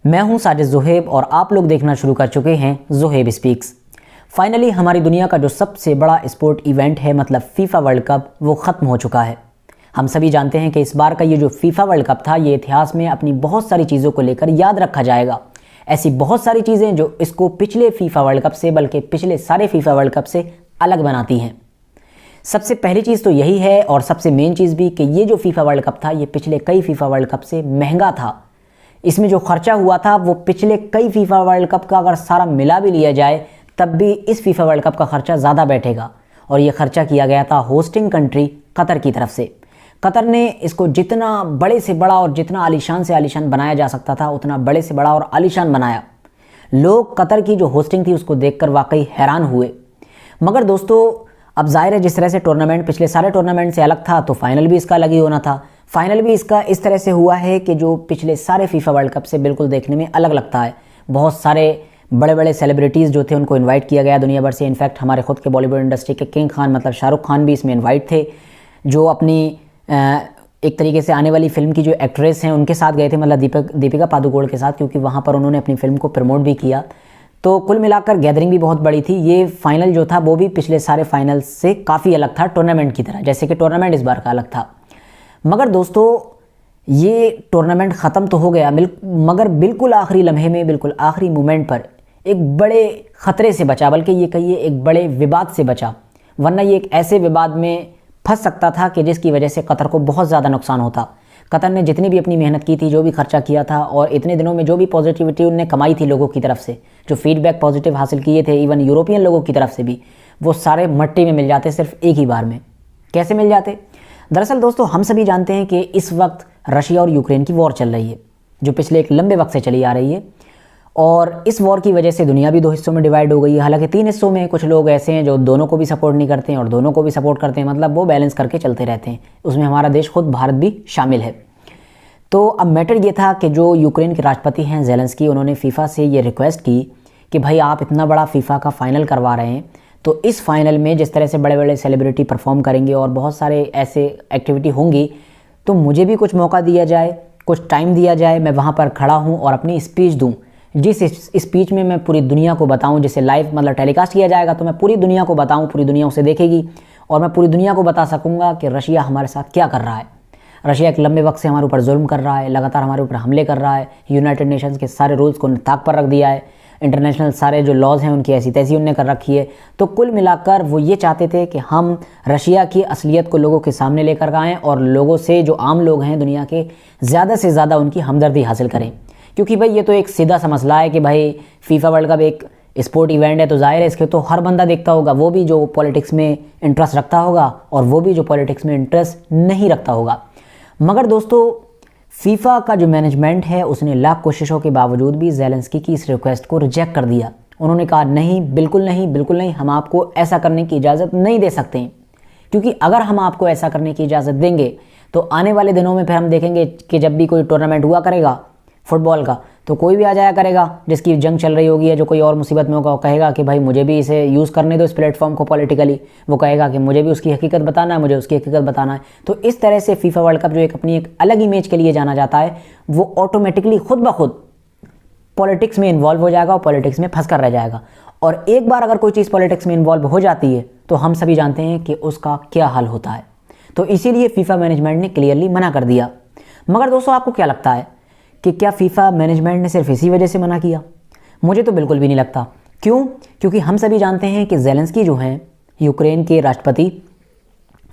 मैं हूं साजिद ज़ुहैब और आप लोग देखना शुरू कर चुके हैं ज़ुहैब स्पीक्स। फाइनली हमारी दुनिया का जो सबसे बड़ा स्पोर्ट इवेंट है मतलब फीफा वर्ल्ड कप वो ख़त्म हो चुका है। हम सभी जानते हैं कि इस बार का ये जो फीफा वर्ल्ड कप था ये इतिहास में अपनी बहुत सारी चीज़ों को लेकर याद रखा जाएगा। ऐसी बहुत सारी चीज़ें जो इसको पिछले फीफा वर्ल्ड कप से बल्कि पिछले सारे फीफा वर्ल्ड कप से अलग बनाती हैं। सबसे पहली चीज़ तो यही है और सबसे मेन चीज़ भी कि ये जो फीफा वर्ल्ड कप था ये पिछले कई फीफा वर्ल्ड कप से महंगा था। इसमें जो खर्चा हुआ था वो पिछले कई फीफा वर्ल्ड कप का अगर सारा मिला भी लिया जाए तब भी इस फीफा वर्ल्ड कप का खर्चा ज़्यादा बैठेगा। और ये खर्चा किया गया था होस्टिंग कंट्री कतर की तरफ से। कतर ने इसको जितना बड़े से बड़ा और जितना आलीशान से आलीशान बनाया जा सकता था उतना बड़े से बड़ा और आलीशान बनाया। लोग कतर की जो होस्टिंग थी उसको देखकर वाकई हैरान हुए। मगर दोस्तों अब जाहिर है जिस तरह से टूर्नामेंट पिछले सारे टूर्नामेंट से अलग था तो फाइनल भी इसका अलग ही होना था। फाइनल भी इसका इस तरह से हुआ है कि जो पिछले सारे फीफा वर्ल्ड कप से बिल्कुल देखने में अलग लगता है। बहुत सारे बड़े बड़े सेलिब्रिटीज़ जो थे उनको इनवाइट किया गया दुनिया भर से। इनफैक्ट हमारे खुद के बॉलीवुड इंडस्ट्री के किंग खान मतलब शाहरुख खान भी इसमें इन्वाइट थे, जो अपनी एक तरीके से आने वाली फिल्म की जो एक्ट्रेस हैं उनके साथ गए थे मतलब दीपिका पादुकोण के साथ, क्योंकि वहाँ पर उन्होंने अपनी फिल्म को प्रमोट भी किया। तो कुल मिलाकर गैदरिंग भी बहुत बड़ी थी। ये फाइनल जो था वो भी पिछले सारे फाइनल से काफ़ी अलग था टूर्नामेंट की तरह, जैसे कि टूर्नामेंट इस बार का अलग था। मगर दोस्तों ये टूर्नामेंट ख़त्म तो हो गया मगर बिल्कुल आखिरी लम्हे में बिल्कुल आखिरी मोमेंट पर एक बड़े ख़तरे से बचा, बल्कि ये कहिए एक बड़े विवाद से बचा। वरना ये एक ऐसे विवाद में फंस सकता था कि जिसकी वजह से कतर को बहुत ज़्यादा नुकसान होता। कतर ने जितनी भी अपनी मेहनत की थी, जो भी खर्चा किया था और इतने दिनों में जो भी पॉजिटिविटी उनने कमाई थी लोगों की तरफ से, जो फीडबैक पॉजिटिव हासिल किए थे इवन यूरोपियन लोगों की तरफ से भी, वो सारे मट्टी में मिल जाते सिर्फ एक ही बार में। कैसे मिल जाते? दरअसल दोस्तों हम सभी जानते हैं कि इस वक्त रशिया और यूक्रेन की वॉर चल रही है जो पिछले एक लंबे वक्त से चली आ रही है। और इस वॉर की वजह से दुनिया भी दो हिस्सों में डिवाइड हो गई है। हालांकि तीन हिस्सों में कुछ लोग ऐसे हैं जो दोनों को भी सपोर्ट नहीं करते हैं और दोनों को भी सपोर्ट करते हैं, मतलब वो बैलेंस करके चलते रहते हैं। उसमें हमारा देश खुद भारत भी शामिल है। तो अब मैटर ये था कि जो यूक्रेन के राष्ट्रपति हैं ज़ेलेंस्की, उन्होंने फीफा से ये रिक्वेस्ट की कि भाई आप इतना बड़ा फीफा का फ़ाइनल करवा रहे हैं तो इस फाइनल में जिस तरह से बड़े बड़े सेलिब्रिटी परफॉर्म करेंगे और बहुत सारे ऐसे एक्टिविटी होंगी तो मुझे भी कुछ मौका दिया जाए, कुछ टाइम दिया जाए, मैं वहाँ पर खड़ा हूँ और अपनी स्पीच दूँ। जिस स्पीच में मैं पूरी दुनिया को बताऊँ, जिसे लाइव मतलब टेलीकास्ट किया जाएगा तो मैं पूरी दुनिया को बताऊँ, पूरी दुनिया उसे देखेगी और मैं पूरी दुनिया को बता सकूँगा कि रशिया हमारे साथ क्या कर रहा है। रशिया एक लंबे वक्त से हमारे ऊपर जुल्म कर रहा है, लगातार हमारे ऊपर हमले कर रहा है, यूनाइटेड नेशंस के सारे रूल्स को ताक पर रख दिया है, इंटरनेशनल सारे जो लॉज हैं उनकी ऐसी तैसी उनने कर रखी है। तो कुल मिलाकर वो ये चाहते थे कि हम रशिया की असलियत को लोगों के सामने लेकर आएँ और लोगों से, जो आम लोग हैं दुनिया के, ज़्यादा से ज़्यादा उनकी हमदर्दी हासिल करें। क्योंकि भाई ये तो एक सीधा सा मसला है कि भाई फीफा वर्ल्ड कप एक स्पोर्ट इवेंट है तो जाहिर है इसके तो हर बंदा देखता होगा, वो भी जो पॉलिटिक्स में इंटरेस्ट रखता होगा और वो भी जो पॉलिटिक्स में इंटरेस्ट नहीं रखता होगा। मगर दोस्तों फीफा का जो मैनेजमेंट है उसने लाख कोशिशों के बावजूद भी ज़ेलेंस्की की इस रिक्वेस्ट को रिजेक्ट कर दिया। उन्होंने कहा नहीं, बिल्कुल नहीं, बिल्कुल नहीं, हम आपको ऐसा करने की इजाज़त नहीं दे सकते हैं। क्योंकि अगर हम आपको ऐसा करने की इजाज़त देंगे तो आने वाले दिनों में फिर हम देखेंगे कि जब भी कोई टूर्नामेंट हुआ करेगा फुटबॉल का तो कोई भी आ जाया करेगा जिसकी जंग चल रही होगी या जो कोई और मुसीबत में होगा, वो कहेगा कि भाई मुझे भी इसे यूज़ करने दो इस प्लेटफॉर्म को पॉलिटिकली। वो कहेगा कि मुझे भी उसकी हकीकत बताना है, मुझे उसकी हकीकत बताना है। तो इस तरह से फीफा वर्ल्ड कप जो एक अपनी एक अलग इमेज के लिए जाना जाता है वो ऑटोमेटिकली खुद ब खुद पॉलिटिक्स में इन्वॉल्व हो जाएगा और पॉलिटिक्स में फंस कर रह जाएगा। और एक बार अगर कोई चीज़ पॉलिटिक्स में इन्वॉल्व हो जाती है तो हम सभी जानते हैं कि उसका क्या हल होता है। तो इसीलिए फीफा मैनेजमेंट ने क्लियरली मना कर दिया। मगर दोस्तों आपको क्या लगता है कि क्या फीफा मैनेजमेंट ने सिर्फ इसी वजह से मना किया? मुझे तो बिल्कुल भी नहीं लगता। क्यों? क्योंकि हम सभी जानते हैं कि ज़ेलेंस्की जो हैं यूक्रेन के राष्ट्रपति,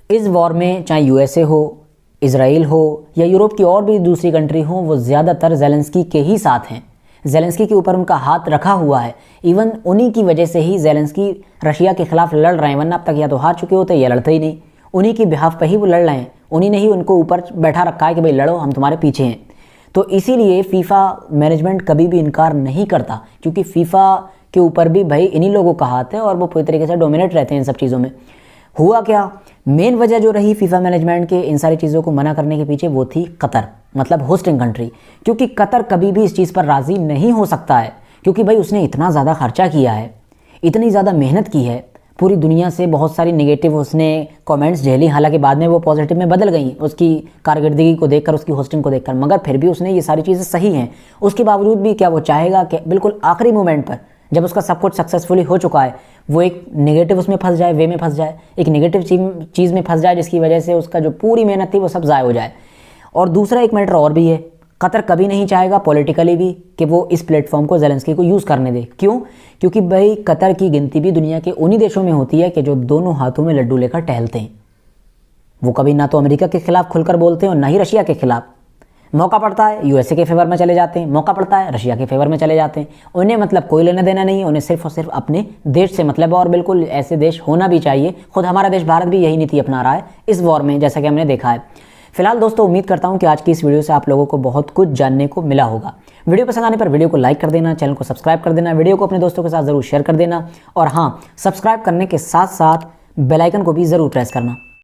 इस वॉर में चाहे यूएसए हो, इजराइल हो या यूरोप की और भी दूसरी कंट्री हो, वो ज़्यादातर ज़ेलेंस्की के ही साथ हैं। ज़ेलेंस्की के ऊपर उनका हाथ रखा हुआ है। इवन उन्हीं की वजह से ही ज़ेलेंस्की रशिया के खिलाफ लड़ रहे हैं, वरना अब तक या तो हार चुके होते या लड़ते ही नहीं। उन्हीं की बिहाफ पर ही वो लड़ रहे हैं, उन्हीं ने ही उनको ऊपर बैठा रखा है कि भाई लड़ो, हम तुम्हारे पीछे हैं। तो इसीलिए फीफा मैनेजमेंट कभी भी इनकार नहीं करता, क्योंकि फीफा के ऊपर भी भाई इन्हीं लोगों का हाथ है और वो पूरी तरीके से डोमिनेट रहते हैं इन सब चीज़ों में। हुआ क्या, मेन वजह जो रही फीफा मैनेजमेंट के इन सारी चीज़ों को मना करने के पीछे वो थी कतर, मतलब होस्टिंग कंट्री। क्योंकि कतर कभी भी इस चीज़ पर राज़ी नहीं हो सकता है, क्योंकि भाई उसने इतना ज़्यादा खर्चा किया है, इतनी ज़्यादा मेहनत की है, पूरी दुनिया से बहुत सारी नेगेटिव उसने कमेंट्स झेली, हालांकि बाद में वो पॉजिटिव में बदल गई उसकी कारकर्दगी को देखकर, उसकी होस्टिंग को देखकर, मगर फिर भी उसने ये सारी चीज़ें सही हैं। उसके बावजूद भी क्या वो चाहेगा कि बिल्कुल आखिरी मोमेंट पर जब उसका सब कुछ सक्सेसफुली हो चुका है वो एक नेगेटिव उसमें फंस जाए, वे में फंस जाए, एक नेगेटिव चीज़ में फंस जाए जिसकी वजह से उसका जो पूरी मेहनत थी वो सब ज़ाय हो जाए। और दूसरा एक मैटर और भी है, कतर कभी नहीं चाहेगा पॉलिटिकली भी कि वो इस प्लेटफॉर्म को ज़ेलेंस्की को यूज़ करने दे। क्यों? क्योंकि भाई कतर की गिनती भी दुनिया के उन्हीं देशों में होती है कि जो दोनों हाथों में लड्डू लेकर टहलते हैं। वो कभी ना तो अमेरिका के खिलाफ खुलकर बोलते हैं और ना ही रशिया के खिलाफ। मौका पड़ता है यूएसए के फेवर में चले जाते हैं, मौका पड़ता है रशिया के फेवर में चले जाते हैं। उन्हें मतलब कोई लेना देना नहीं है, उन्हें सिर्फ और सिर्फ अपने देश से मतलब है, और बिल्कुल ऐसे देश होना भी चाहिए। खुद हमारा देश भारत भी यही नीति अपना रहा है इस वॉर में, जैसा कि हमने देखा है। फिलहाल दोस्तों उम्मीद करता हूं कि आज की इस वीडियो से आप लोगों को बहुत कुछ जानने को मिला होगा। वीडियो पसंद आने पर वीडियो को लाइक कर देना, चैनल को सब्सक्राइब कर देना, वीडियो को अपने दोस्तों के साथ ज़रूर शेयर कर देना, और हाँ, सब्सक्राइब करने के साथ साथ बेल आइकन को भी ज़रूर प्रेस करना।